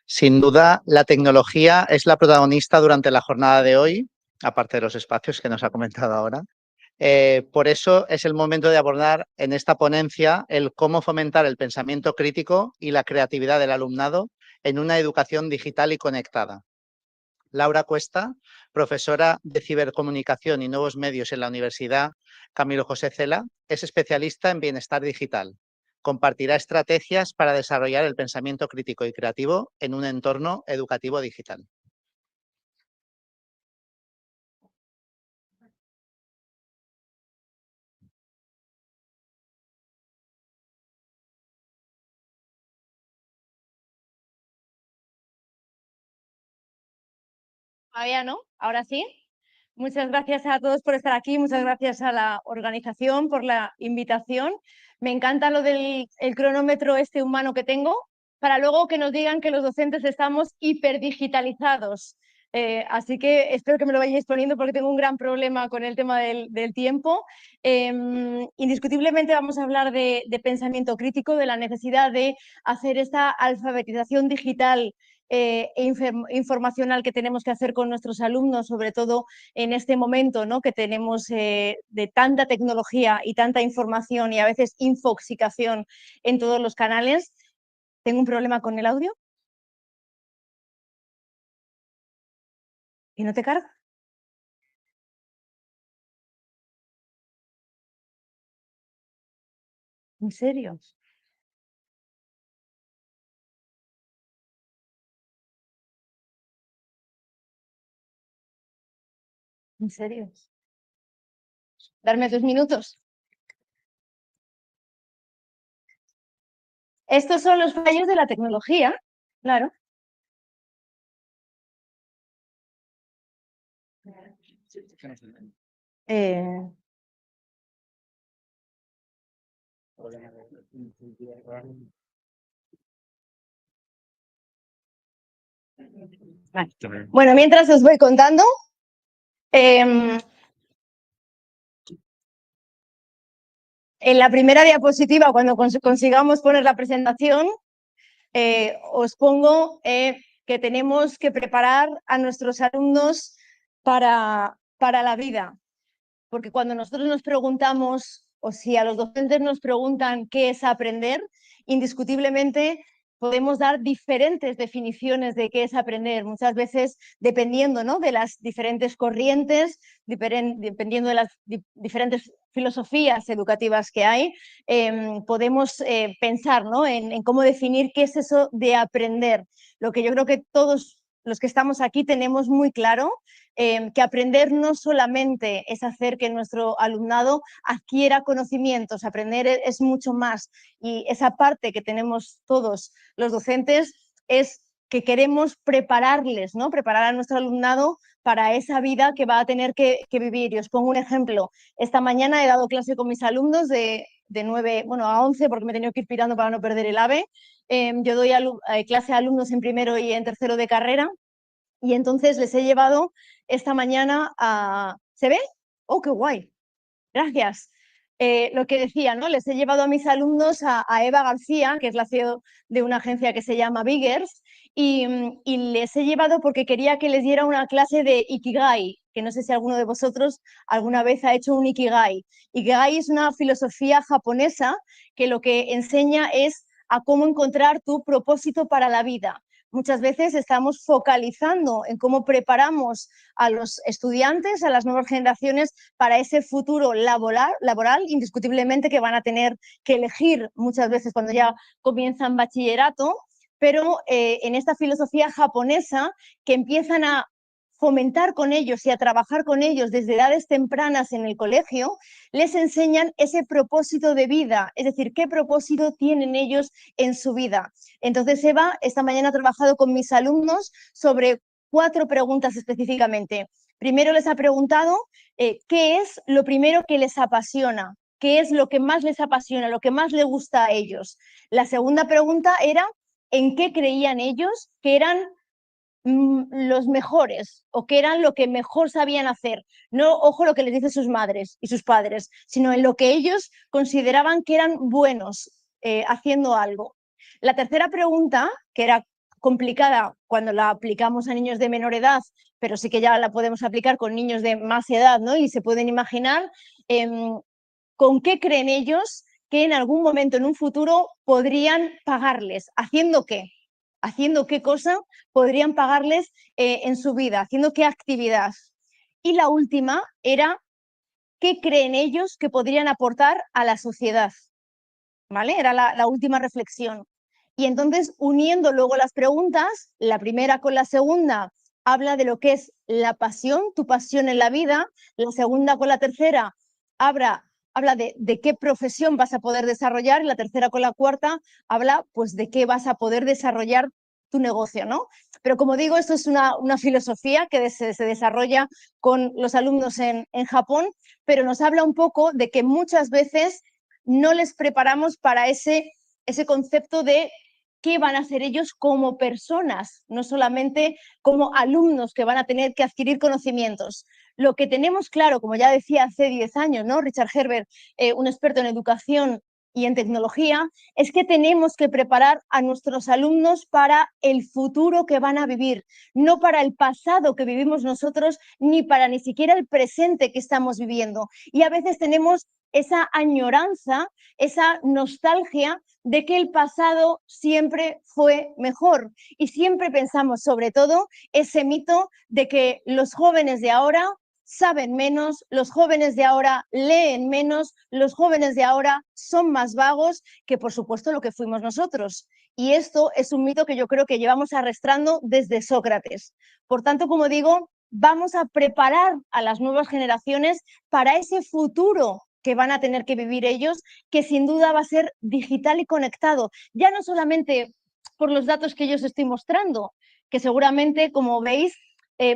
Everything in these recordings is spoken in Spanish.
Sin duda, la tecnología es la protagonista durante la jornada de hoy, aparte de los espacios que nos ha comentado ahora. Por eso es el momento de abordar en esta ponencia el cómo fomentar el pensamiento crítico y la creatividad del alumnado en una educación digital y conectada. Laura Cuesta, profesora de Cibercomunicación y Nuevos Medios en la Universidad Camilo José Cela, es especialista en bienestar digital. Compartirá estrategias para desarrollar el pensamiento crítico y creativo en un entorno educativo digital. Todavía no, ahora sí. Muchas gracias a todos por estar aquí, muchas gracias a la organización por la invitación. Me encanta lo del cronómetro este humano que tengo, para luego que nos digan que los docentes estamos hiperdigitalizados. Así que espero que me lo vayáis poniendo porque tengo un gran problema con el tema del tiempo. Indiscutiblemente vamos a hablar de pensamiento crítico, de la necesidad de hacer esta alfabetización digital informacional que tenemos que hacer con nuestros alumnos, sobre todo en este momento, ¿no?, que tenemos de tanta tecnología y tanta información y a veces infoxicación en todos los canales. ¿Tengo un problema con el audio? ¿Y no te carga? ¿En serio? ¿En serio? Darme 2 minutos. Estos son los fallos de la tecnología, claro. Vale. Bueno, mientras os voy contando, en la primera diapositiva, cuando consigamos poner la presentación, os pongo que tenemos que preparar a nuestros alumnos para la vida. Porque cuando nosotros nos preguntamos, o si a los docentes nos preguntan qué es aprender, indiscutiblemente podemos dar diferentes definiciones de qué es aprender, muchas veces dependiendo, ¿no?, de las diferentes corrientes, dependiendo de las diferentes filosofías educativas que hay, podemos pensar, ¿no?, en cómo definir qué es eso de aprender. Lo que yo creo que todos los que estamos aquí tenemos muy claro, que aprender no solamente es hacer que nuestro alumnado adquiera conocimientos, aprender es mucho más, y esa parte que tenemos todos los docentes es que queremos prepararles, ¿no?, preparar a nuestro alumnado para esa vida que va a tener que vivir. Y os pongo un ejemplo. Esta mañana he dado clase con mis alumnos de 9, bueno, a 11, porque me he tenido que ir pirando para no perder el AVE. Yo doy clase a alumnos en primero y en tercero de carrera, y entonces les he llevado esta mañana a... ¿Se ve? ¡Oh, qué guay! Gracias. Lo que decía, ¿no? Les he llevado a mis alumnos a Eva García, que es la CEO de una agencia que se llama Biggers, y les he llevado porque quería que les diera una clase de Ikigai, que no sé si alguno de vosotros alguna vez ha hecho un Ikigai. Ikigai es una filosofía japonesa que lo que enseña es a cómo encontrar tu propósito para la vida. Muchas veces estamos focalizando en cómo preparamos a los estudiantes, a las nuevas generaciones, para ese futuro laboral, indiscutiblemente que van a tener que elegir muchas veces cuando ya comienzan bachillerato, pero en esta filosofía japonesa que empiezan a fomentar con ellos y a trabajar con ellos desde edades tempranas en el colegio, les enseñan ese propósito de vida, es decir, qué propósito tienen ellos en su vida. Entonces, Eva, esta mañana ha trabajado con mis alumnos sobre 4 preguntas específicamente. Primero les ha preguntado qué es lo primero que les apasiona, qué es lo que más les apasiona, lo que más les gusta a ellos. La segunda pregunta era en qué creían ellos que eran los mejores o que eran lo que mejor sabían hacer. No, ojo, lo que les dicen sus madres y sus padres, sino en lo que ellos consideraban que eran buenos haciendo algo. La tercera pregunta, que era complicada cuando la aplicamos a niños de menor edad, pero sí que ya la podemos aplicar con niños de más edad, ¿no? Y se pueden imaginar con qué creen ellos que en algún momento, en un futuro, podrían pagarles. ¿Haciendo qué? ¿Haciendo qué cosa podrían pagarles en su vida? ¿Haciendo qué actividad? Y la última era, ¿qué creen ellos que podrían aportar a la sociedad? ¿Vale? Era la última reflexión. Y entonces, uniendo luego las preguntas, la primera con la segunda, habla de lo que es la pasión, tu pasión en la vida. La segunda con la tercera habla de qué profesión vas a poder desarrollar. Y la tercera con la cuarta habla pues de qué vas a poder desarrollar tu negocio, ¿no? Pero como digo, esto es una filosofía que se desarrolla con los alumnos en Japón, pero nos habla un poco de que muchas veces no les preparamos para ese concepto de qué van a hacer ellos como personas, no solamente como alumnos que van a tener que adquirir conocimientos. Lo que tenemos claro, como ya decía hace 10 años, ¿no? Richard Herbert, un experto en educación y en tecnología, es que tenemos que preparar a nuestros alumnos para el futuro que van a vivir, no para el pasado que vivimos nosotros, ni para ni siquiera el presente que estamos viviendo. Y a veces tenemos esa añoranza, esa nostalgia de que el pasado siempre fue mejor. Y siempre pensamos, sobre todo, ese mito de que los jóvenes de ahora saben menos, los jóvenes de ahora leen menos, los jóvenes de ahora son más vagos que, por supuesto, lo que fuimos nosotros. Y esto es un mito que yo creo que llevamos arrastrando desde Sócrates. Por tanto, como digo, vamos a preparar a las nuevas generaciones para ese futuro que van a tener que vivir ellos, que sin duda va a ser digital y conectado, ya no solamente por los datos que yo os estoy mostrando, que seguramente, como veis,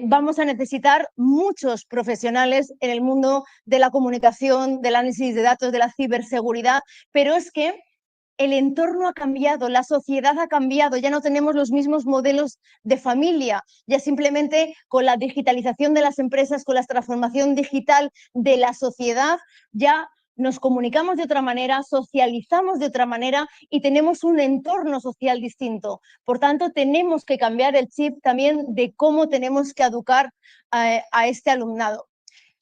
vamos a necesitar muchos profesionales en el mundo de la comunicación, del análisis de datos, de la ciberseguridad, pero es que el entorno ha cambiado, la sociedad ha cambiado, ya no tenemos los mismos modelos de familia, ya simplemente con la digitalización de las empresas, con la transformación digital de la sociedad, ya nos comunicamos de otra manera, socializamos de otra manera y tenemos un entorno social distinto. Por tanto, tenemos que cambiar el chip también de cómo tenemos que educar a este alumnado.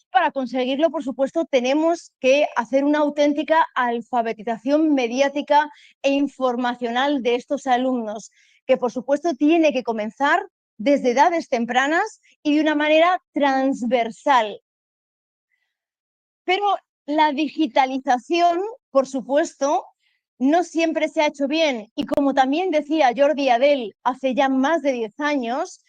Para conseguirlo, por supuesto, tenemos que hacer una auténtica alfabetización mediática e informacional de estos alumnos, que por supuesto tiene que comenzar desde edades tempranas y de una manera transversal. Pero la digitalización, por supuesto, no siempre se ha hecho bien. Y como también decía Jordi Adell hace ya más de 10 años,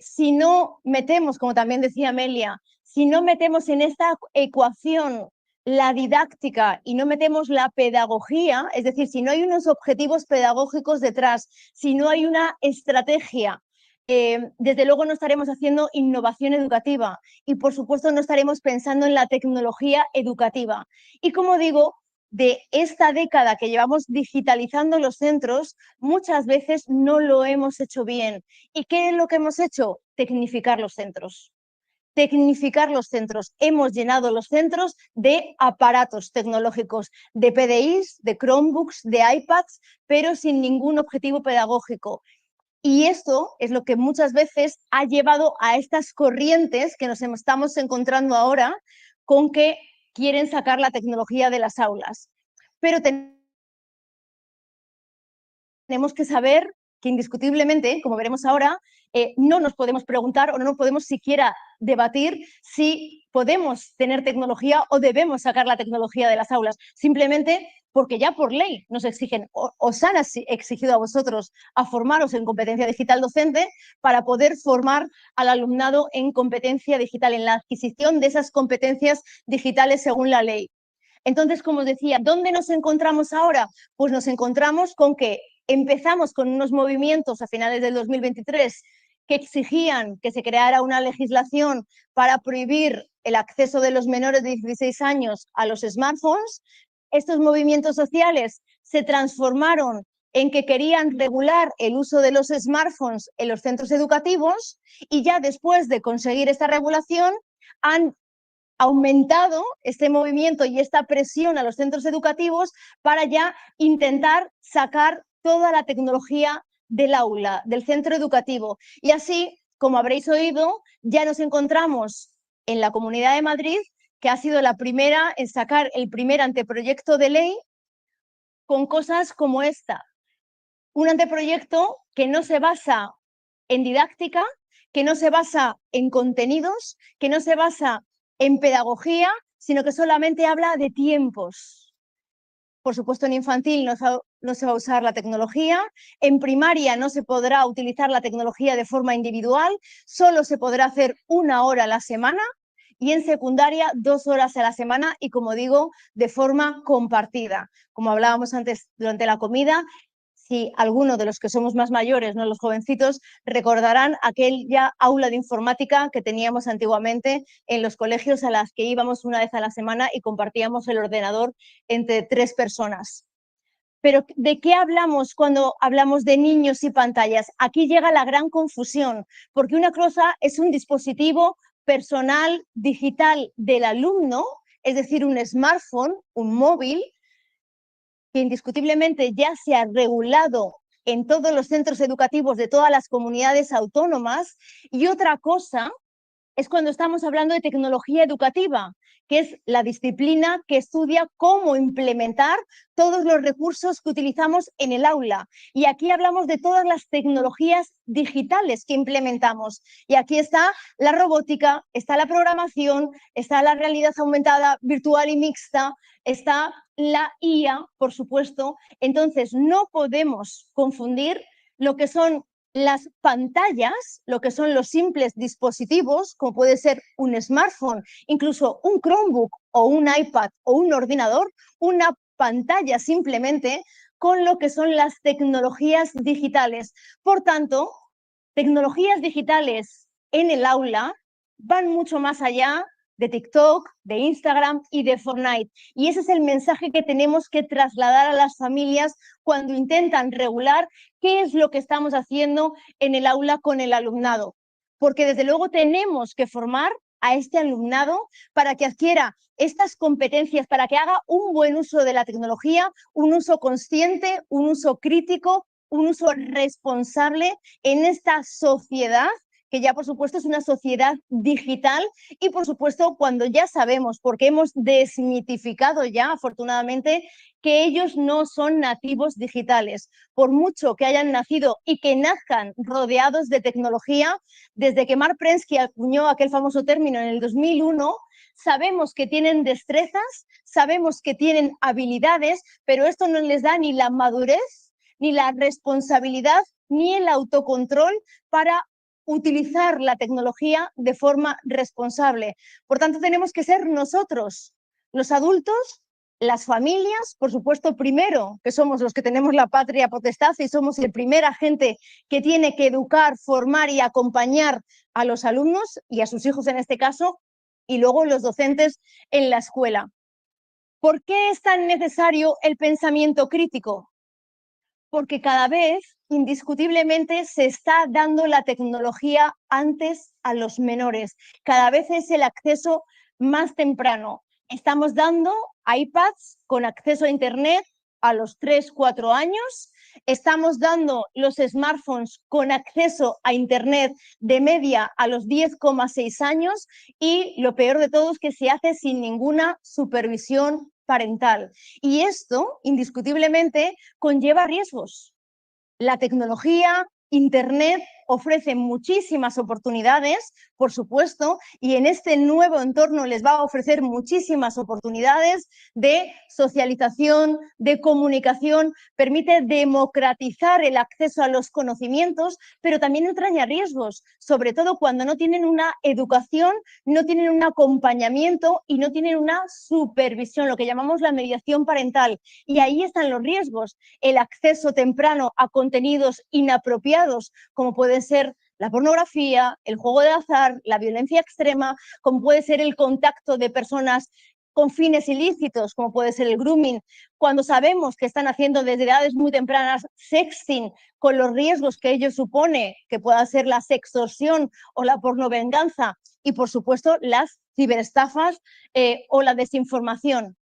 si no metemos, como también decía Amelia, si no metemos en esta ecuación la didáctica y no metemos la pedagogía, es decir, si no hay unos objetivos pedagógicos detrás, si no hay una estrategia, desde luego no estaremos haciendo innovación educativa y, por supuesto, no estaremos pensando en la tecnología educativa. Y como digo, de esta década que llevamos digitalizando los centros, muchas veces no lo hemos hecho bien. ¿Y qué es lo que hemos hecho? Tecnificar los centros. Tecnificar los centros. Hemos llenado los centros de aparatos tecnológicos, de PDIs, de Chromebooks, de iPads, pero sin ningún objetivo pedagógico. Y esto es lo que muchas veces ha llevado a estas corrientes que nos estamos encontrando ahora con que quieren sacar la tecnología de las aulas. Pero tenemos que saber que indiscutiblemente, como veremos ahora, no nos podemos preguntar o no nos podemos siquiera debatir si podemos tener tecnología o debemos sacar la tecnología de las aulas. Simplemente porque ya por ley nos exigen, os han exigido a vosotros a formaros en competencia digital docente para poder formar al alumnado en competencia digital, en la adquisición de esas competencias digitales según la ley. Entonces, como os decía, ¿dónde nos encontramos ahora? Pues nos encontramos con que empezamos con unos movimientos a finales del 2023 que exigían que se creara una legislación para prohibir el acceso de los menores de 16 años a los smartphones. Estos movimientos sociales se transformaron en que querían regular el uso de los smartphones en los centros educativos y ya después de conseguir esta regulación han aumentado este movimiento y esta presión a los centros educativos para ya intentar sacar toda la tecnología del aula, del centro educativo. Y así, como habréis oído, ya nos encontramos en la Comunidad de Madrid, que ha sido la primera en sacar el primer anteproyecto de ley con cosas como esta. Un anteproyecto que no se basa en didáctica, que no se basa en contenidos, que no se basa en pedagogía, sino que solamente habla de tiempos. Por supuesto, en infantil no se va a usar la tecnología, en primaria no se podrá utilizar la tecnología de forma individual, solo se podrá hacer 1 hora a la semana, y en secundaria 2 horas a la semana y, como digo, de forma compartida. Como hablábamos antes durante la comida, si alguno de los que somos más mayores, no los jovencitos, recordarán aquella aula de informática que teníamos antiguamente en los colegios a las que íbamos 1 vez a la semana y compartíamos el ordenador entre 3 personas. Pero ¿de qué hablamos cuando hablamos de niños y pantallas? Aquí llega la gran confusión, porque una cosa es un dispositivo personal digital del alumno, es decir, un smartphone, un móvil, que indiscutiblemente ya se ha regulado en todos los centros educativos de todas las comunidades autónomas, y otra cosa es cuando estamos hablando de tecnología educativa, que es la disciplina que estudia cómo implementar todos los recursos que utilizamos en el aula. Y aquí hablamos de todas las tecnologías digitales que implementamos. Y aquí está la robótica, está la programación, está la realidad aumentada, virtual y mixta, está la IA, por supuesto. Entonces, no podemos confundir lo que son las pantallas, lo que son los simples dispositivos, como puede ser un smartphone, incluso un Chromebook o un iPad o un ordenador, una pantalla simplemente, con lo que son las tecnologías digitales. Por tanto, tecnologías digitales en el aula van mucho más allá de TikTok, de Instagram y de Fortnite. Y ese es el mensaje que tenemos que trasladar a las familias cuando intentan regular qué es lo que estamos haciendo en el aula con el alumnado. Porque desde luego tenemos que formar a este alumnado para que adquiera estas competencias, para que haga un buen uso de la tecnología, un uso consciente, un uso crítico, un uso responsable en esta sociedad que ya por supuesto es una sociedad digital, y por supuesto cuando ya sabemos, porque hemos desmitificado ya afortunadamente, que ellos no son nativos digitales. Por mucho que hayan nacido y que nazcan rodeados de tecnología, desde que Marc Prensky acuñó aquel famoso término en el 2001, sabemos que tienen destrezas, sabemos que tienen habilidades, pero esto no les da ni la madurez, ni la responsabilidad, ni el autocontrol para utilizar la tecnología de forma responsable. Por tanto, tenemos que ser nosotros, los adultos, las familias, por supuesto, primero, que somos los que tenemos la patria potestad y somos el primer agente que tiene que educar, formar y acompañar a los alumnos y a sus hijos en este caso, y luego los docentes en la escuela. ¿Por qué es tan necesario el pensamiento crítico? Porque cada vez, indiscutiblemente, se está dando la tecnología antes a los menores. Cada vez es el acceso más temprano. Estamos dando iPads con acceso a Internet a los 3, 4 años. Estamos dando los smartphones con acceso a Internet de media a los 10,6 años, y lo peor de todo es que se hace sin ninguna supervisión parental. Y esto, indiscutiblemente, conlleva riesgos. La tecnología, Internet, ofrece muchísimas oportunidades, por supuesto, y en este nuevo entorno les va a ofrecer muchísimas oportunidades de socialización, de comunicación, permite democratizar el acceso a los conocimientos, pero también entraña riesgos, sobre todo cuando no tienen una educación, no tienen un acompañamiento y no tienen una supervisión, lo que llamamos la mediación parental. Y ahí están los riesgos: el acceso temprano a contenidos inapropiados, como puede ser la pornografía, el juego de azar, la violencia extrema, como puede ser el contacto de personas con fines ilícitos, como puede ser el grooming, cuando sabemos que están haciendo desde edades muy tempranas sexting, con los riesgos que ello supone, que pueda ser la sextorsión o la pornovenganza, y por supuesto las ciberestafas o la desinformación.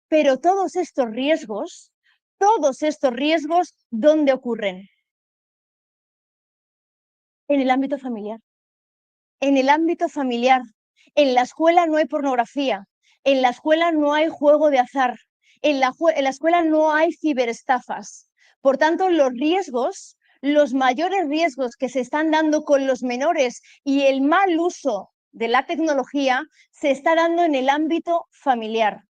Pero todos estos riesgos, ¿dónde ocurren? En el ámbito familiar. En el ámbito familiar. En la escuela no hay pornografía. En la escuela no hay juego de azar. En la escuela no hay ciberestafas. Por tanto, los mayores riesgos que se están dando con los menores y el mal uso de la tecnología se está dando en el ámbito familiar,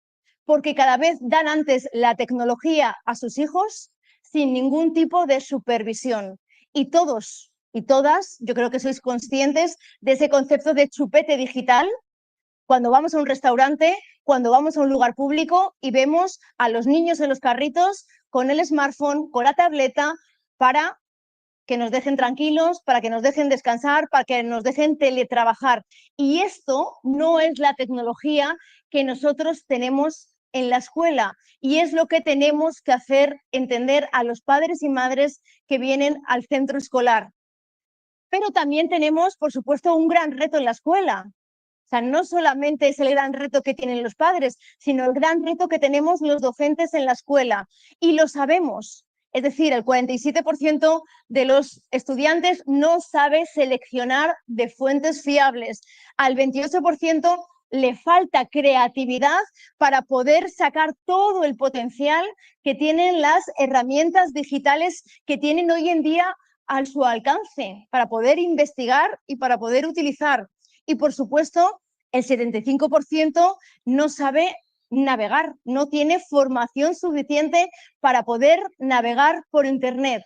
porque cada vez dan antes la tecnología a sus hijos sin ningún tipo de supervisión. Y todos y todas, yo creo que sois conscientes de ese concepto de chupete digital cuando vamos a un restaurante, cuando vamos a un lugar público y vemos a los niños en los carritos con el smartphone, con la tableta, para que nos dejen tranquilos, para que nos dejen descansar, para que nos dejen teletrabajar. Y esto no es la tecnología que nosotros tenemos en la escuela y es lo que tenemos que hacer entender a los padres y madres que vienen al centro escolar. Pero también tenemos, por supuesto, un gran reto en la escuela. O sea, no solamente es el gran reto que tienen los padres, sino el gran reto que tenemos los docentes en la escuela. Y lo sabemos. Es decir, el 47% de los estudiantes no sabe seleccionar de fuentes fiables. Al 28% le falta creatividad para poder sacar todo el potencial que tienen las herramientas digitales que tienen hoy en día a su alcance para poder investigar y para poder utilizar. Y, por supuesto, el 75% no sabe navegar, no tiene formación suficiente para poder navegar por Internet.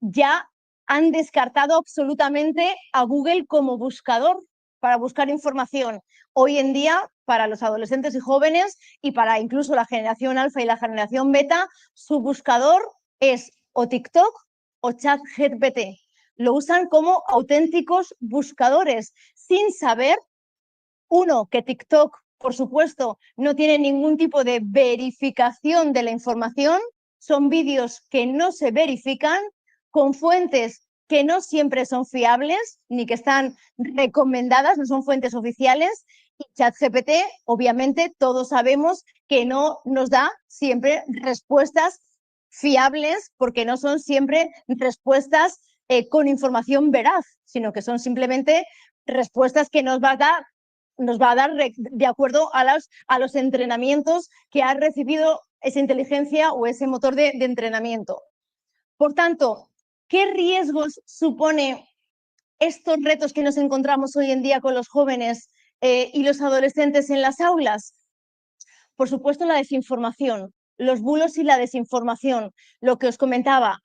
Ya han descartado absolutamente a Google como buscador para buscar información. Hoy en día, para los adolescentes y jóvenes y para incluso la generación alfa y la generación beta, su buscador es o TikTok o ChatGPT. Lo usan como auténticos buscadores, sin saber, uno, que TikTok, por supuesto, no tiene ningún tipo de verificación de la información, son vídeos que no se verifican, con fuentes que no siempre son fiables, ni que están recomendadas, no son fuentes oficiales, y ChatGPT, obviamente, todos sabemos que no nos da siempre respuestas fiables, porque no son siempre respuestas con información veraz, sino que son simplemente respuestas que nos va a dar de acuerdo a los entrenamientos que ha recibido esa inteligencia o ese motor de entrenamiento. Por tanto, ¿qué riesgos supone estos retos que nos encontramos hoy en día con los jóvenes y los adolescentes en las aulas? Por supuesto, la desinformación, los bulos y la desinformación, lo que os comentaba.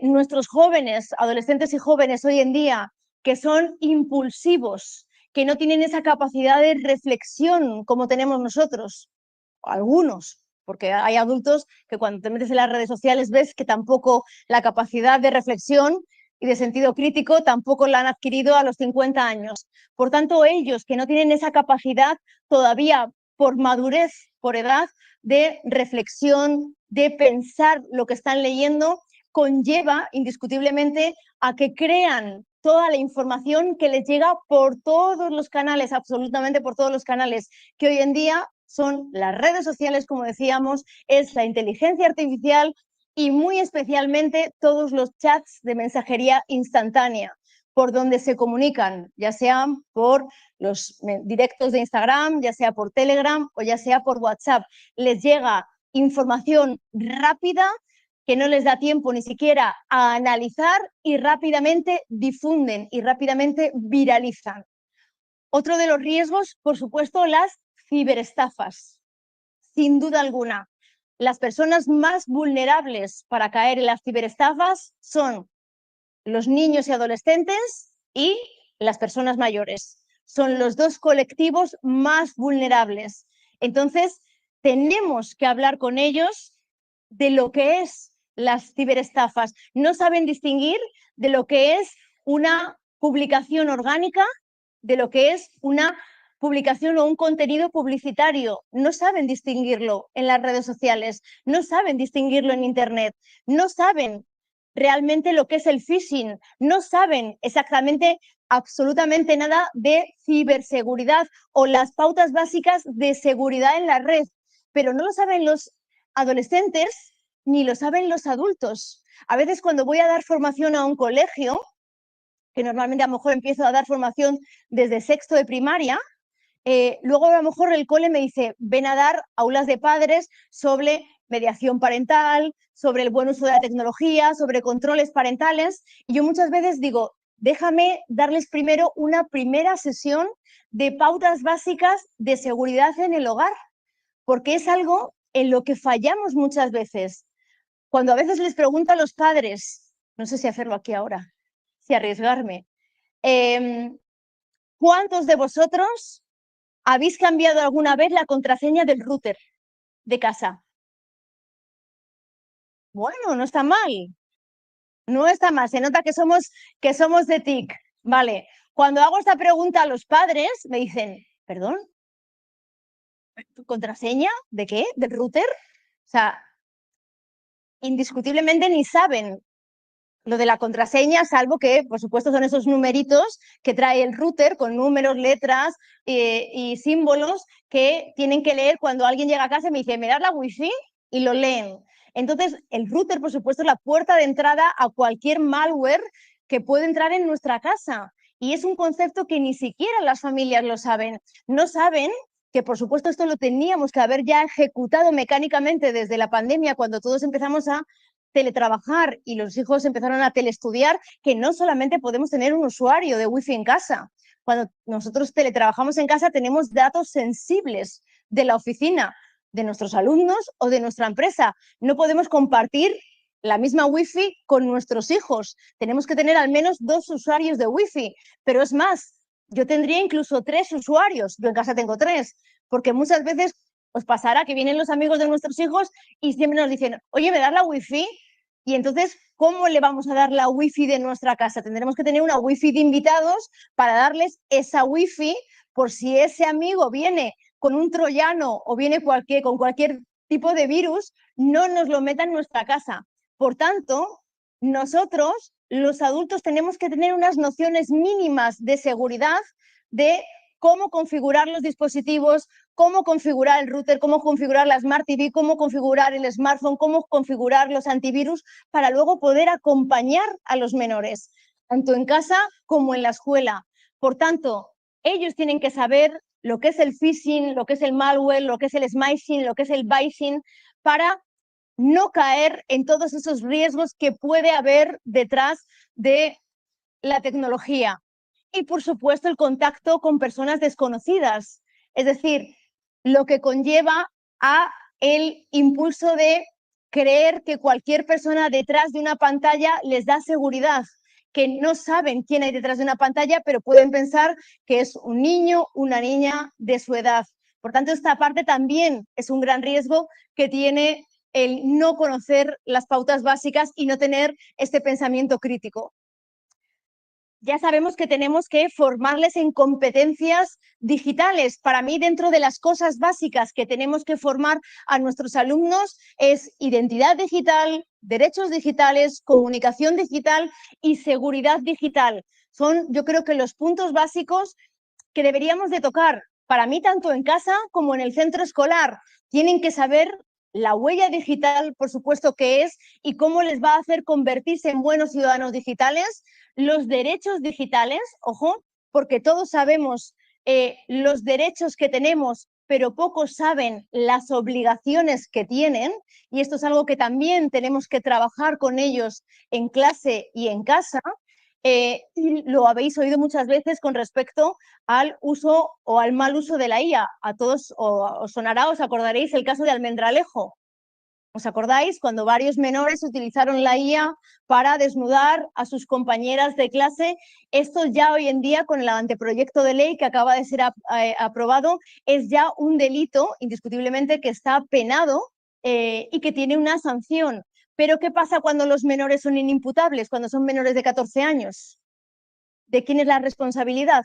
Nuestros jóvenes, adolescentes y jóvenes hoy en día, que son impulsivos, que no tienen esa capacidad de reflexión como tenemos nosotros, algunos, porque hay adultos que cuando te metes en las redes sociales ves que tampoco la capacidad de reflexión y de sentido crítico tampoco la han adquirido a los 50 años. Por tanto, ellos que no tienen esa capacidad todavía por madurez, por edad, de reflexión, de pensar lo que están leyendo, conlleva indiscutiblemente a que crean toda la información que les llega por todos los canales, absolutamente por todos los canales, que hoy en día son las redes sociales, como decíamos, es la inteligencia artificial y muy especialmente todos los chats de mensajería instantánea, por donde se comunican, ya sean por los directos de Instagram, ya sea por Telegram o ya sea por WhatsApp. Les llega información rápida que no les da tiempo ni siquiera a analizar y rápidamente difunden y rápidamente viralizan. Otro de los riesgos, por supuesto, las ciberestafas. Sin duda alguna, las personas más vulnerables para caer en las ciberestafas son los niños y adolescentes y las personas mayores. Son los dos colectivos más vulnerables. Entonces, tenemos que hablar con ellos de lo que es las ciberestafas. No saben distinguir de lo que es una publicación orgánica, de lo que es una publicación o un contenido publicitario. No saben distinguirlo en las redes sociales, no saben distinguirlo en Internet, no saben realmente lo que es el phishing, no saben exactamente absolutamente nada de ciberseguridad o las pautas básicas de seguridad en la red, pero no lo saben los adolescentes ni lo saben los adultos. A veces cuando voy a dar formación a un colegio, que normalmente a lo mejor empiezo a dar formación desde sexto de primaria, luego a lo mejor el cole me dice, ven a dar aulas de padres sobre mediación parental, sobre el buen uso de la tecnología, sobre controles parentales, y yo muchas veces digo, déjame darles primero una primera sesión de pautas básicas de seguridad en el hogar, porque es algo en lo que fallamos muchas veces. Cuando a veces les pregunto a los padres, no sé si hacerlo aquí ahora, si arriesgarme, ¿cuántos de vosotros habéis cambiado alguna vez la contraseña del router de casa? Bueno, no está mal. No está mal. Se nota que somos de TIC. Vale. Cuando hago esta pregunta a los padres, me dicen, ¿perdón? ¿Contraseña? ¿De qué? ¿Del router? O sea, indiscutiblemente ni saben lo de la contraseña, salvo que, por supuesto, son esos numeritos que trae el router con números, letras y símbolos que tienen que leer cuando alguien llega a casa y me dice, ¿me das la wifi? Y lo leen. Entonces, el router, por supuesto, es la puerta de entrada a cualquier malware que puede entrar en nuestra casa. Y es un concepto que ni siquiera las familias lo saben. No saben que, por supuesto, esto lo teníamos que haber ya ejecutado mecánicamente desde la pandemia, cuando todos empezamos a teletrabajar y los hijos empezaron a teleestudiar, que no solamente podemos tener un usuario de wifi en casa. Cuando nosotros teletrabajamos en casa tenemos datos sensibles de la oficina, de nuestros alumnos o de nuestra empresa. No podemos compartir la misma wifi con nuestros hijos. Tenemos que tener al menos 2 usuarios de wifi, pero es más, yo tendría incluso 3 usuarios. Yo en casa tengo 3, porque muchas veces os pasará que vienen los amigos de nuestros hijos y siempre nos dicen, oye, ¿me das la wifi? Y entonces, ¿cómo le vamos a dar la wifi de nuestra casa? Tendremos que tener una wifi de invitados para darles esa wifi por si ese amigo viene con un troyano o viene con cualquier tipo de virus, no nos lo meta en nuestra casa. Por tanto, nosotros, los adultos, tenemos que tener unas nociones mínimas de seguridad de cómo configurar los dispositivos, cómo configurar el router, cómo configurar la Smart TV, cómo configurar el smartphone, cómo configurar los antivirus para luego poder acompañar a los menores, tanto en casa como en la escuela. Por tanto, ellos tienen que saber lo que es el phishing, lo que es el malware, lo que es el smishing, lo que es el vishing, para no caer en todos esos riesgos que puede haber detrás de la tecnología. Y, por supuesto, el contacto con personas desconocidas. Es decir, lo que conlleva a el impulso de creer que cualquier persona detrás de una pantalla les da seguridad, que no saben quién hay detrás de una pantalla, pero pueden pensar que es un niño, una niña de su edad. Por tanto, esta parte también es un gran riesgo que tiene el no conocer las pautas básicas y no tener este pensamiento crítico. Ya sabemos que tenemos que formarles en competencias digitales. Para mí, dentro de las cosas básicas que tenemos que formar a nuestros alumnos es identidad digital, derechos digitales, comunicación digital y seguridad digital. Son, yo creo que los puntos básicos que deberíamos de tocar. Para mí, tanto en casa como en el centro escolar, tienen que saber la huella digital, por supuesto, que es y cómo les va a hacer convertirse en buenos ciudadanos digitales, los derechos digitales, ojo, porque todos sabemos los derechos que tenemos, pero pocos saben las obligaciones que tienen, y esto es algo que también tenemos que trabajar con ellos en clase y en casa. Y lo habéis oído muchas veces con respecto al uso o al mal uso de la IA. A todos os sonará, os acordaréis el caso de Almendralejo. ¿Os acordáis cuando varios menores utilizaron la IA para desnudar a sus compañeras de clase? Esto ya hoy en día, con el anteproyecto de ley que acaba de ser aprobado, es ya un delito, indiscutiblemente, que está penado y que tiene una sanción. Pero ¿qué pasa cuando los menores son inimputables, cuando son menores de 14 años? ¿De quién es la responsabilidad?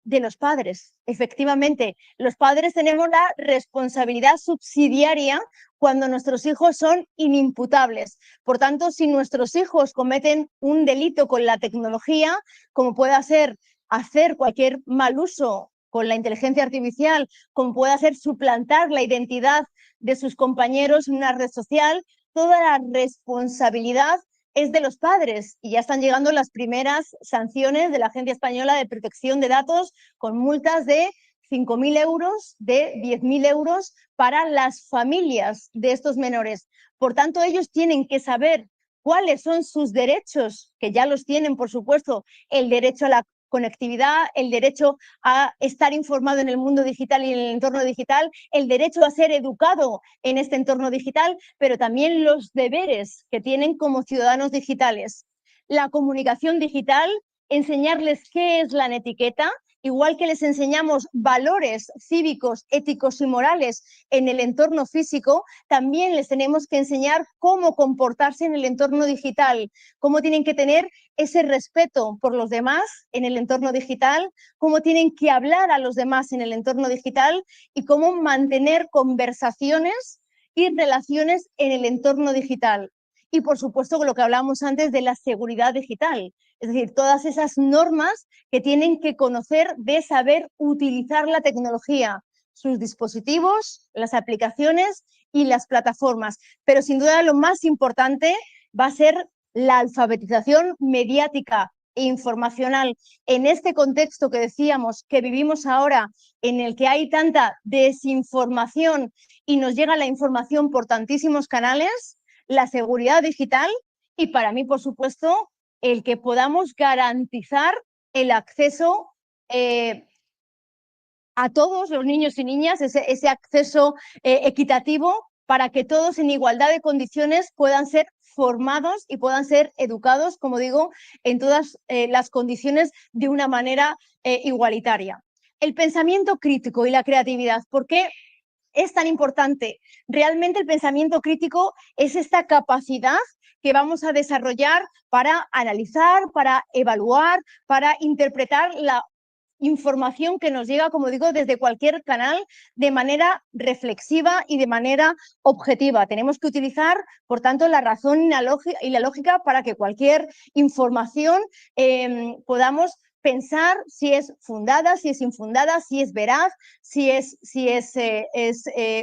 De los padres. Efectivamente, los padres tenemos la responsabilidad subsidiaria cuando nuestros hijos son inimputables. Por tanto, si nuestros hijos cometen un delito con la tecnología, como pueda ser hacer cualquier mal uso con la inteligencia artificial, como pueda ser suplantar la identidad de sus compañeros en una red social, toda la responsabilidad es de los padres y ya están llegando las primeras sanciones de la Agencia Española de Protección de Datos con multas de 5.000 euros, de 10.000 euros para las familias de estos menores. Por tanto, ellos tienen que saber cuáles son sus derechos, que ya los tienen, por supuesto, el derecho a la conectividad, el derecho a estar informado en el mundo digital y en el entorno digital, el derecho a ser educado en este entorno digital, pero también los deberes que tienen como ciudadanos digitales. La comunicación digital, enseñarles qué es la netiqueta, igual que les enseñamos valores cívicos, éticos y morales en el entorno físico, también les tenemos que enseñar cómo comportarse en el entorno digital, cómo tienen que tener ese respeto por los demás en el entorno digital, cómo tienen que hablar a los demás en el entorno digital y cómo mantener conversaciones y relaciones en el entorno digital. Y, por supuesto, lo que hablábamos antes de la seguridad digital, es decir, todas esas normas que tienen que conocer de saber utilizar la tecnología, sus dispositivos, las aplicaciones y las plataformas. Pero, sin duda, lo más importante va a ser la alfabetización mediática e informacional en este contexto que decíamos que vivimos ahora, en el que hay tanta desinformación y nos llega la información por tantísimos canales, la seguridad digital y, para mí, por supuesto, el que podamos garantizar el acceso a todos los niños y niñas, ese acceso equitativo para que todos en igualdad de condiciones puedan ser formados y puedan ser educados, como digo, en todas las condiciones de una manera igualitaria. El pensamiento crítico y la creatividad, ¿por qué es tan importante? Realmente el pensamiento crítico es esta capacidad que vamos a desarrollar para analizar, para evaluar, para interpretar la información que nos llega, como digo, desde cualquier canal de manera reflexiva y de manera objetiva. Tenemos que utilizar, por tanto, la razón y la lógica para que cualquier información podamos pensar si es fundada, si es infundada, si es veraz, si es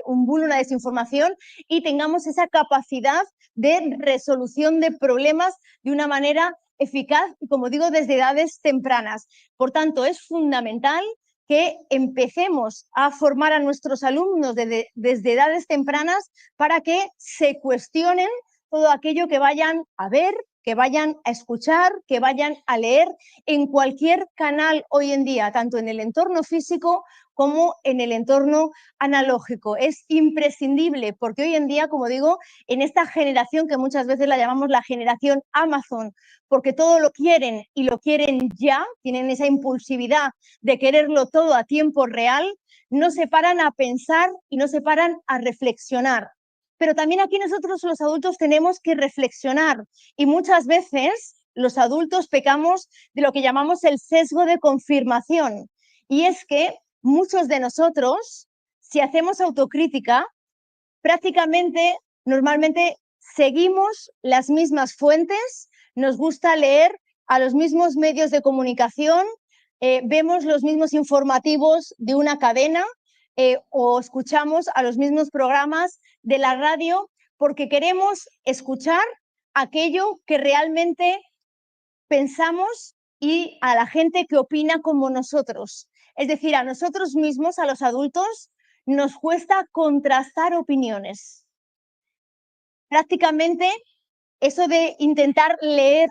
un bulo, una desinformación, y tengamos esa capacidad de resolución de problemas de una manera eficaz y, como digo, desde edades tempranas. Por tanto, es fundamental que empecemos a formar a nuestros alumnos desde edades tempranas para que se cuestionen todo aquello que vayan a ver, que vayan a escuchar, que vayan a leer en cualquier canal hoy en día, tanto en el entorno físico como en el entorno analógico. Es imprescindible porque hoy en día, como digo, en esta generación que muchas veces la llamamos la generación Amazon, porque todo lo quieren y lo quieren ya, tienen esa impulsividad de quererlo todo a tiempo real, no se paran a pensar y no se paran a reflexionar. Pero también aquí nosotros los adultos tenemos que reflexionar y muchas veces los adultos pecamos de lo que llamamos el sesgo de confirmación. Y es que muchos de nosotros, si hacemos autocrítica, prácticamente, normalmente seguimos las mismas fuentes, nos gusta leer a los mismos medios de comunicación, vemos los mismos informativos de una cadena o escuchamos a los mismos programas de la radio porque queremos escuchar aquello que realmente pensamos y a la gente que opina como nosotros. Es decir, a nosotros mismos, a los adultos, nos cuesta contrastar opiniones. Prácticamente eso de intentar leer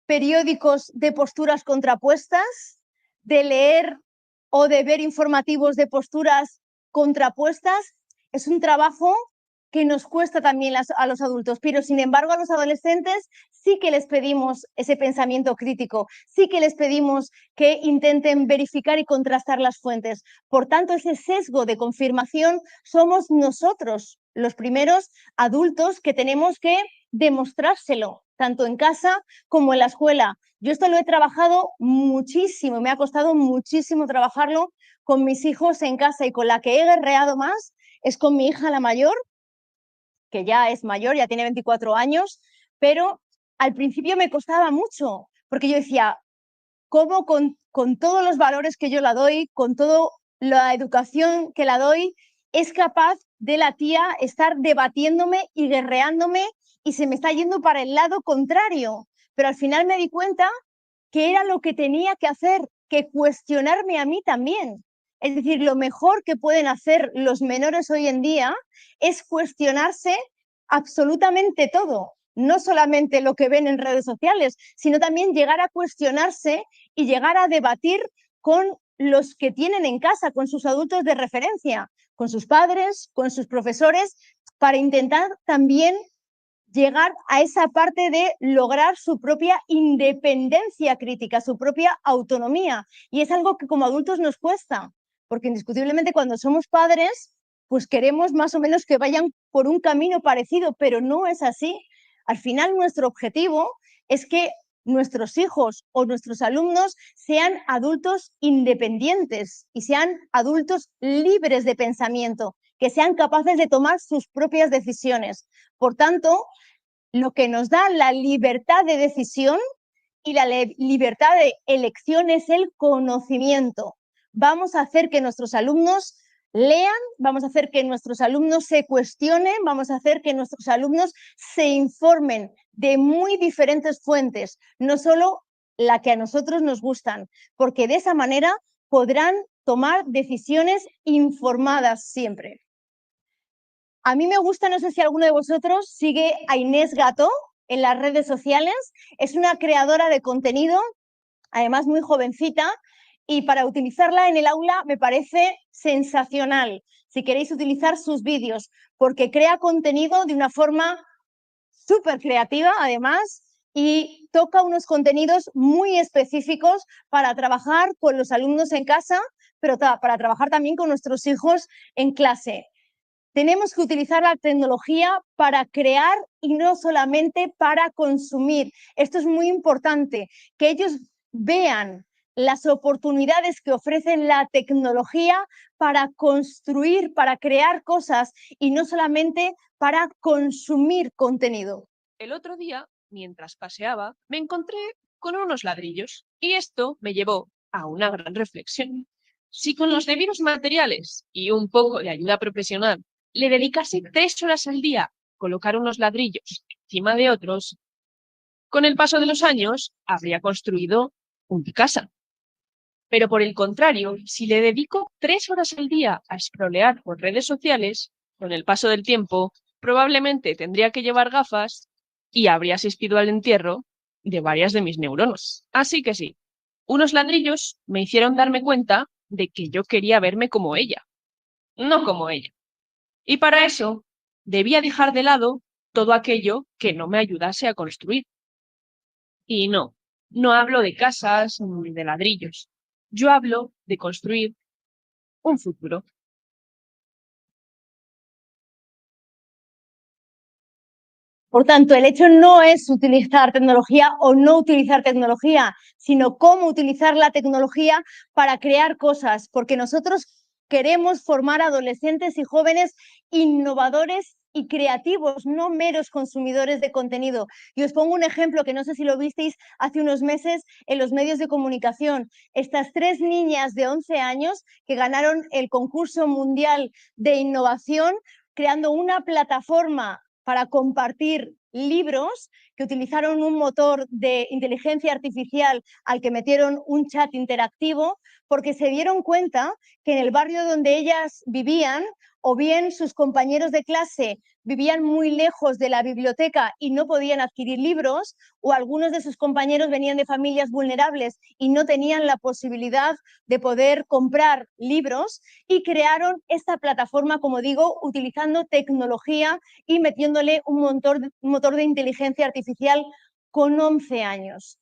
periódicos de posturas contrapuestas, de leer o de ver informativos de posturas contrapuestas, es un trabajo que nos cuesta también a los adultos, pero sin embargo a los adolescentes sí que les pedimos ese pensamiento crítico, sí que les pedimos que intenten verificar y contrastar las fuentes. Por tanto, ese sesgo de confirmación somos nosotros los primeros adultos que tenemos que demostrárselo, tanto en casa como en la escuela. Yo esto lo he trabajado muchísimo, me ha costado muchísimo trabajarlo con mis hijos en casa, y con la que he guerreado más es con mi hija la mayor, que ya es mayor, ya tiene 24 años, pero al principio me costaba mucho, porque yo decía, ¿cómo con todos los valores que yo la doy, con toda la educación que la doy, es capaz de la tía estar debatiéndome y guerreándome y se me está yendo para el lado contrario. Pero al final me di cuenta que era lo que tenía que hacer, que cuestionarme a mí también. Es decir, lo mejor que pueden hacer los menores hoy en día es cuestionarse absolutamente todo, no solamente lo que ven en redes sociales, sino también llegar a cuestionarse y llegar a debatir con los que tienen en casa, con sus adultos de referencia, con sus padres, con sus profesores, para intentar también llegar a esa parte de lograr su propia independencia crítica, su propia autonomía. Y es algo que como adultos nos cuesta, porque indiscutiblemente cuando somos padres, pues queremos más o menos que vayan por un camino parecido, pero no es así. Al final nuestro objetivo es que nuestros hijos o nuestros alumnos sean adultos independientes y sean adultos libres de pensamiento, que sean capaces de tomar sus propias decisiones. Por tanto, lo que nos da la libertad de decisión y la libertad de elección es el conocimiento. Vamos a hacer que nuestros alumnos lean, vamos a hacer que nuestros alumnos se cuestionen, vamos a hacer que nuestros alumnos se informen de muy diferentes fuentes, no solo la que a nosotros nos gustan, porque de esa manera podrán tomar decisiones informadas siempre. A mí me gusta, no sé si alguno de vosotros sigue a Inés Gató en las redes sociales. Es una creadora de contenido, además muy jovencita, y para utilizarla en el aula me parece sensacional, si queréis utilizar sus vídeos, porque crea contenido de una forma súper creativa, además, y toca unos contenidos muy específicos para trabajar con los alumnos en casa, pero para trabajar también con nuestros hijos en clase. Tenemos que utilizar la tecnología para crear y no solamente para consumir. Esto es muy importante, que ellos vean las oportunidades que ofrecen la tecnología para construir, para crear cosas y no solamente para consumir contenido. El otro día, mientras paseaba, me encontré con unos ladrillos y esto me llevó a una gran reflexión. Si con los debidos materiales y un poco de ayuda profesional le dedicase 3 horas al día a colocar unos ladrillos encima de otros, con el paso de los años habría construido una casa. Pero por el contrario, si le dedico 3 horas al día a scrollear por redes sociales, con el paso del tiempo probablemente tendría que llevar gafas y habría asistido al entierro de varias de mis neuronas. Así que sí, unos ladrillos me hicieron darme cuenta de que yo quería verme como ella, no como ella. Y para eso debía dejar de lado todo aquello que no me ayudase a construir. Y no hablo de casas ni de ladrillos. Yo hablo de construir un futuro. Por tanto, el hecho no es utilizar tecnología o no utilizar tecnología, sino cómo utilizar la tecnología para crear cosas, porque nosotros queremos formar adolescentes y jóvenes innovadores y creativos, no meros consumidores de contenido. Y os pongo un ejemplo que no sé si lo visteis hace unos meses en los medios de comunicación. Estas 3 niñas de 11 años que ganaron el concurso mundial de innovación creando una plataforma para compartir libros, que utilizaron un motor de inteligencia artificial al que metieron un chat interactivo, porque se dieron cuenta que en el barrio donde ellas vivían, o bien sus compañeros de clase vivían muy lejos de la biblioteca y no podían adquirir libros, o algunos de sus compañeros venían de familias vulnerables y no tenían la posibilidad de poder comprar libros, y crearon esta plataforma, como digo, utilizando tecnología y metiéndole un motor de inteligencia artificial con 11 años.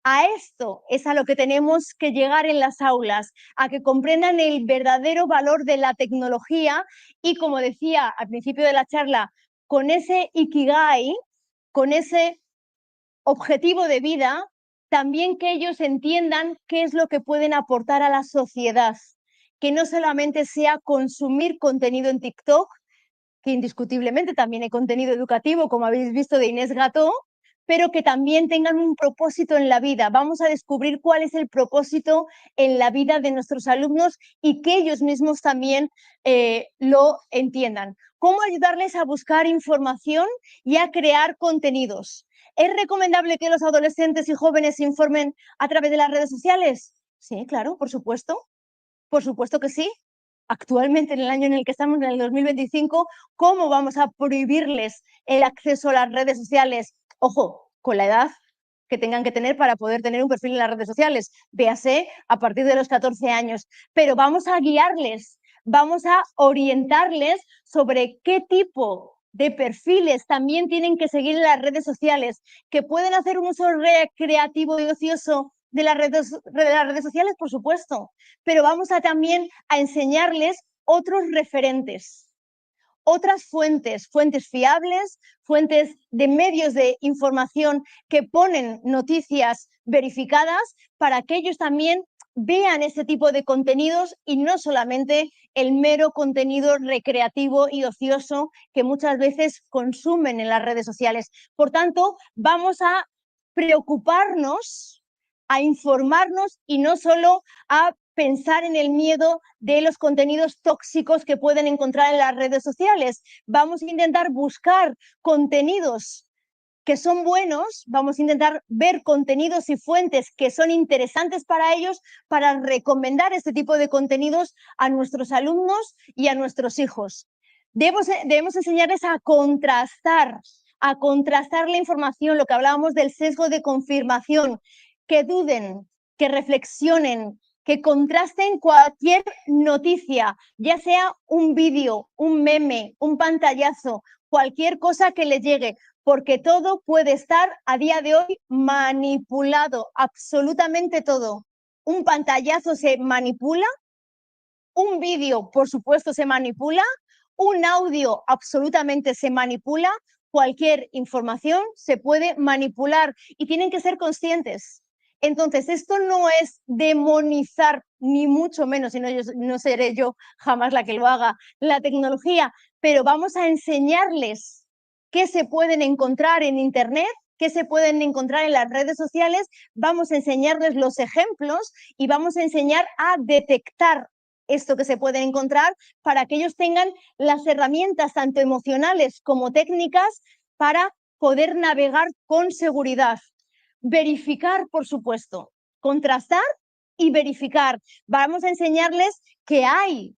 A esto es a lo que tenemos que llegar en las aulas, a que comprendan el verdadero valor de la tecnología y, como decía al principio de la charla, con ese ikigai, con ese objetivo de vida, también que ellos entiendan qué es lo que pueden aportar a la sociedad, que no solamente sea consumir contenido en TikTok, que indiscutiblemente también hay contenido educativo, como habéis visto de Inés Gató, pero que también tengan un propósito en la vida. Vamos a descubrir cuál es el propósito en la vida de nuestros alumnos y que ellos mismos también lo entiendan. ¿Cómo ayudarles a buscar información y a crear contenidos? ¿Es recomendable que los adolescentes y jóvenes se informen a través de las redes sociales? Sí, claro, por supuesto. Por supuesto que sí. Actualmente, en el año en el que estamos, en el 2025, ¿cómo vamos a prohibirles el acceso a las redes sociales? Ojo, con la edad que tengan que tener para poder tener un perfil en las redes sociales. Véase a partir de los 14 años. Pero vamos a guiarles, vamos a orientarles sobre qué tipo de perfiles también tienen que seguir en las redes sociales, que pueden hacer un uso recreativo y ocioso de las redes sociales, por supuesto, pero vamos a también a enseñarles otros referentes, otras fuentes fiables, fuentes de medios de información que ponen noticias verificadas para que ellos también vean este tipo de contenidos y no solamente el mero contenido recreativo y ocioso que muchas veces consumen en las redes sociales. Por tanto, vamos a preocuparnos, a informarnos y no solo a pensar en el miedo de los contenidos tóxicos que pueden encontrar en las redes sociales. Vamos a intentar buscar contenidos que son buenos, vamos a intentar ver contenidos y fuentes que son interesantes para ellos para recomendar este tipo de contenidos a nuestros alumnos y a nuestros hijos. Debemos enseñarles a contrastar la información, lo que hablábamos del sesgo de confirmación, que duden, que reflexionen, que contrasten cualquier noticia, ya sea un vídeo, un meme, un pantallazo, cualquier cosa que les llegue, porque todo puede estar a día de hoy manipulado, absolutamente todo. Un pantallazo se manipula, un vídeo, por supuesto, se manipula, un audio absolutamente se manipula, cualquier información se puede manipular y tienen que ser conscientes. Entonces, esto no es demonizar, ni mucho menos, y no seré yo jamás la que lo haga, la tecnología, pero vamos a enseñarles qué se pueden encontrar en Internet, qué se pueden encontrar en las redes sociales, vamos a enseñarles los ejemplos y vamos a enseñar a detectar esto que se puede encontrar para que ellos tengan las herramientas tanto emocionales como técnicas para poder navegar con seguridad. Verificar, por supuesto, contrastar y verificar. Vamos a enseñarles que hay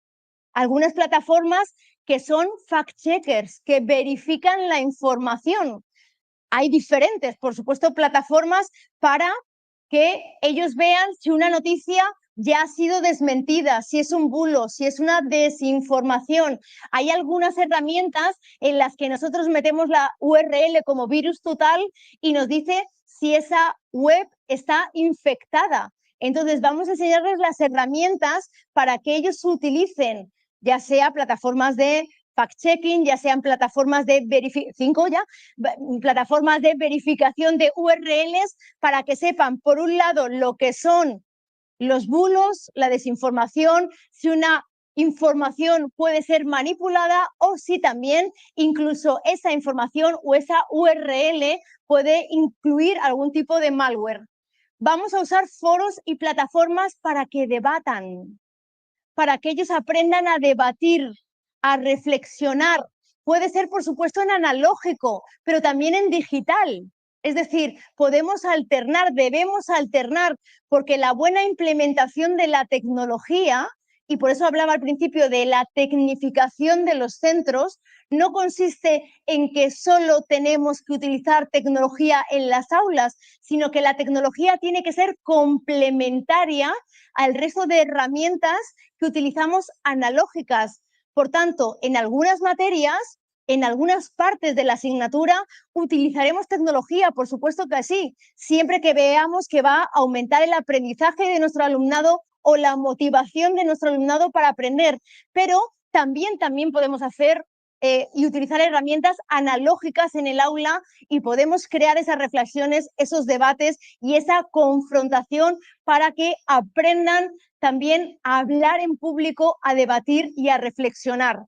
algunas plataformas que son fact-checkers, que verifican la información. Hay diferentes, por supuesto, plataformas para que ellos vean si una noticia ya ha sido desmentida, si es un bulo, si es una desinformación. Hay algunas herramientas en las que nosotros metemos la URL como virus total y nos dice si esa web está infectada. Entonces vamos a enseñarles las herramientas para que ellos utilicen, ya sea plataformas de fact-checking, ya sean plataformas de plataformas de verificación de URLs para que sepan, por un lado, lo que son los bulos, la desinformación, si una información puede ser manipulada o si también incluso esa información o esa URL puede incluir algún tipo de malware. Vamos a usar foros y plataformas para que debatan, para que ellos aprendan a debatir, a reflexionar. Puede ser, por supuesto, en analógico, pero también en digital. Es decir, podemos alternar, debemos alternar, porque la buena implementación de la tecnología, y por eso hablaba al principio de la tecnificación de los centros, no consiste en que solo tenemos que utilizar tecnología en las aulas, sino que la tecnología tiene que ser complementaria al resto de herramientas que utilizamos analógicas. Por tanto, en algunas materias, en algunas partes de la asignatura, utilizaremos tecnología, por supuesto que sí, siempre que veamos que va a aumentar el aprendizaje de nuestro alumnado o la motivación de nuestro alumnado para aprender, pero también podemos hacer y utilizar herramientas analógicas en el aula y podemos crear esas reflexiones, esos debates y esa confrontación para que aprendan también a hablar en público, a debatir y a reflexionar.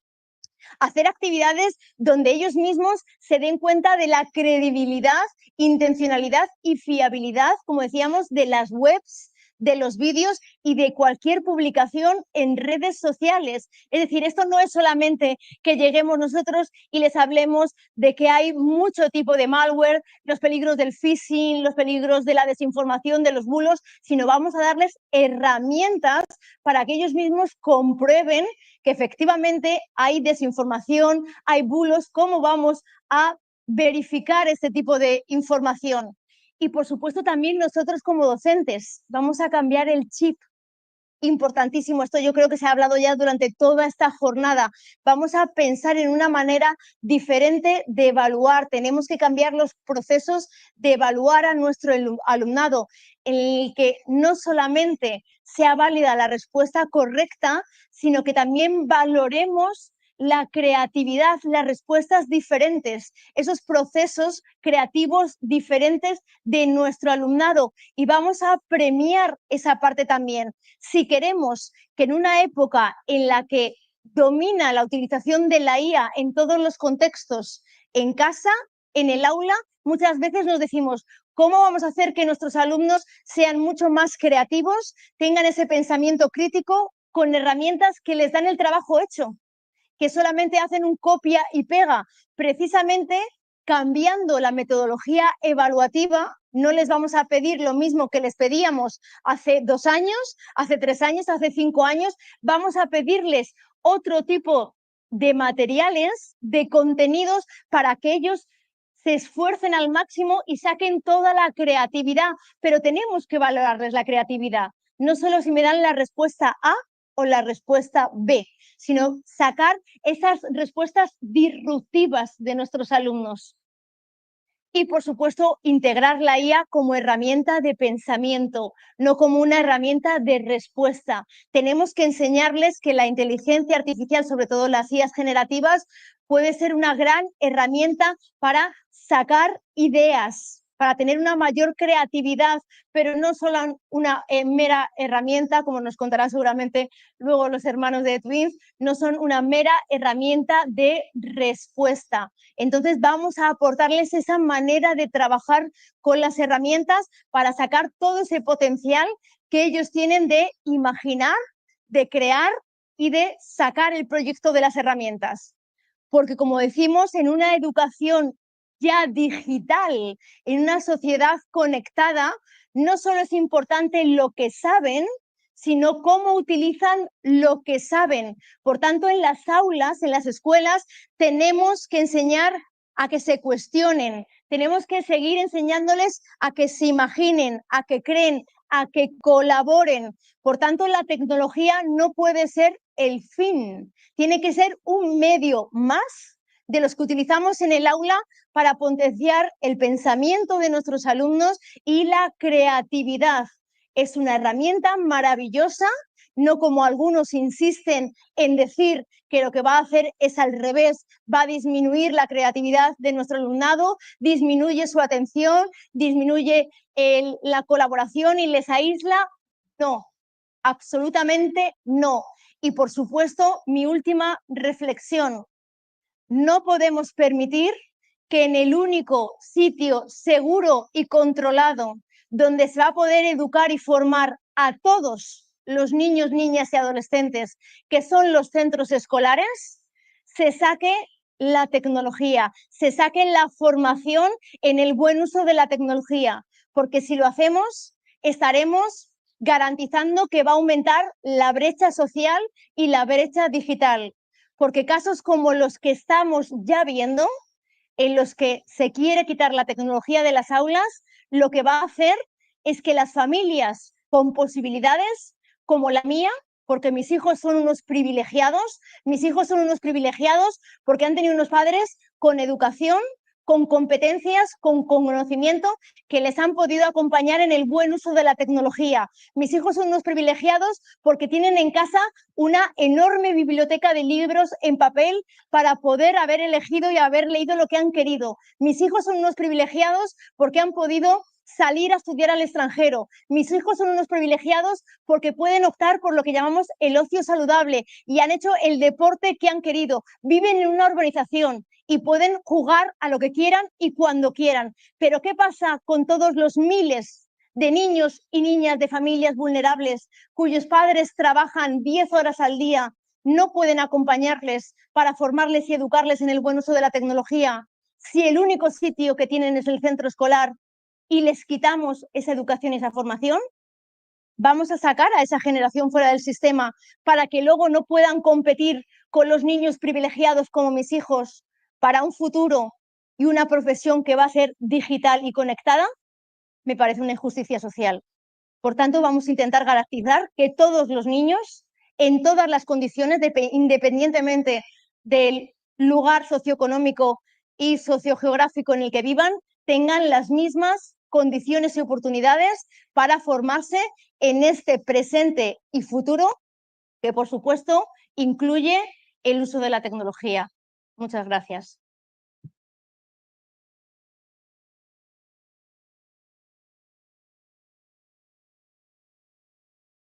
Hacer actividades donde ellos mismos se den cuenta de la credibilidad, intencionalidad y fiabilidad, como decíamos, de las webs, de los vídeos y de cualquier publicación en redes sociales. Es decir, esto no es solamente que lleguemos nosotros y les hablemos de que hay mucho tipo de malware, los peligros del phishing, los peligros de la desinformación, de los bulos, sino vamos a darles herramientas para que ellos mismos comprueben que efectivamente hay desinformación, hay bulos, cómo vamos a verificar este tipo de información. Y por supuesto también nosotros como docentes vamos a cambiar el chip. Importantísimo, esto yo creo que se ha hablado ya durante toda esta jornada. Vamos a pensar en una manera diferente de evaluar. Tenemos que cambiar los procesos de evaluar a nuestro alumnado, en el que no solamente sea válida la respuesta correcta, sino que también valoremos la creatividad, las respuestas diferentes, esos procesos creativos diferentes de nuestro alumnado, y vamos a premiar esa parte también. Si queremos que en una época en la que domina la utilización de la IA en todos los contextos, en casa, en el aula, muchas veces nos decimos, ¿cómo vamos a hacer que nuestros alumnos sean mucho más creativos, tengan ese pensamiento crítico con herramientas que les dan el trabajo hecho, que solamente hacen un copia y pega? Precisamente cambiando la metodología evaluativa, no les vamos a pedir lo mismo que les pedíamos hace 2 años, hace 3 años, hace 5 años. Vamos a pedirles otro tipo de materiales, de contenidos, para que ellos se esfuercen al máximo y saquen toda la creatividad. Pero tenemos que valorarles la creatividad, no solo si me dan la respuesta A o la respuesta B, sino sacar esas respuestas disruptivas de nuestros alumnos. Y, por supuesto, integrar la IA como herramienta de pensamiento, no como una herramienta de respuesta. Tenemos que enseñarles que la inteligencia artificial, sobre todo las IAs generativas, puede ser una gran herramienta para sacar ideas, para tener una mayor creatividad, pero no solo una mera herramienta, como nos contarán seguramente luego los hermanos de Twins, no son una mera herramienta de respuesta. Entonces vamos a aportarles esa manera de trabajar con las herramientas para sacar todo ese potencial que ellos tienen de imaginar, de crear y de sacar el proyecto de las herramientas. Porque, como decimos, en una educación ya digital, en una sociedad conectada, no solo es importante lo que saben, sino cómo utilizan lo que saben. Por tanto, en las aulas, en las escuelas, tenemos que enseñar a que se cuestionen, tenemos que seguir enseñándoles a que se imaginen, a que creen, a que colaboren. Por tanto, la tecnología no puede ser el fin, tiene que ser un medio más de los que utilizamos en el aula para potenciar el pensamiento de nuestros alumnos y la creatividad. Es una herramienta maravillosa, no como algunos insisten en decir que lo que va a hacer es al revés, va a disminuir la creatividad de nuestro alumnado, disminuye su atención, disminuye la colaboración y les aísla. No, absolutamente no. Y, por supuesto, mi última reflexión: no podemos permitir que en el único sitio seguro y controlado donde se va a poder educar y formar a todos los niños, niñas y adolescentes, que son los centros escolares, se saque la tecnología, se saque la formación en el buen uso de la tecnología, porque si lo hacemos, estaremos garantizando que va a aumentar la brecha social y la brecha digital. Porque casos como los que estamos ya viendo, en los que se quiere quitar la tecnología de las aulas, lo que va a hacer es que las familias con posibilidades como la mía, porque mis hijos son unos privilegiados porque han tenido unos padres con educación, con competencias, con conocimiento, que les han podido acompañar en el buen uso de la tecnología. Mis hijos son unos privilegiados porque tienen en casa una enorme biblioteca de libros en papel para poder haber elegido y haber leído lo que han querido. Mis hijos son unos privilegiados porque han podido salir a estudiar al extranjero. Mis hijos son unos privilegiados porque pueden optar por lo que llamamos el ocio saludable y han hecho el deporte que han querido. Viven en una urbanización y pueden jugar a lo que quieran y cuando quieran. Pero ¿qué pasa con todos los miles de niños y niñas de familias vulnerables cuyos padres trabajan 10 horas al día, no pueden acompañarles para formarles y educarles en el buen uso de la tecnología? Si el único sitio que tienen es el centro escolar y les quitamos esa educación y esa formación, vamos a sacar a esa generación fuera del sistema para que luego no puedan competir con los niños privilegiados como mis hijos para un futuro y una profesión que va a ser digital y conectada. Me parece una injusticia social. Por tanto, vamos a intentar garantizar que todos los niños, en todas las condiciones, independientemente del lugar socioeconómico y sociogeográfico en el que vivan, tengan las mismas condiciones y oportunidades para formarse en este presente y futuro, que por supuesto incluye el uso de la tecnología. Muchas gracias.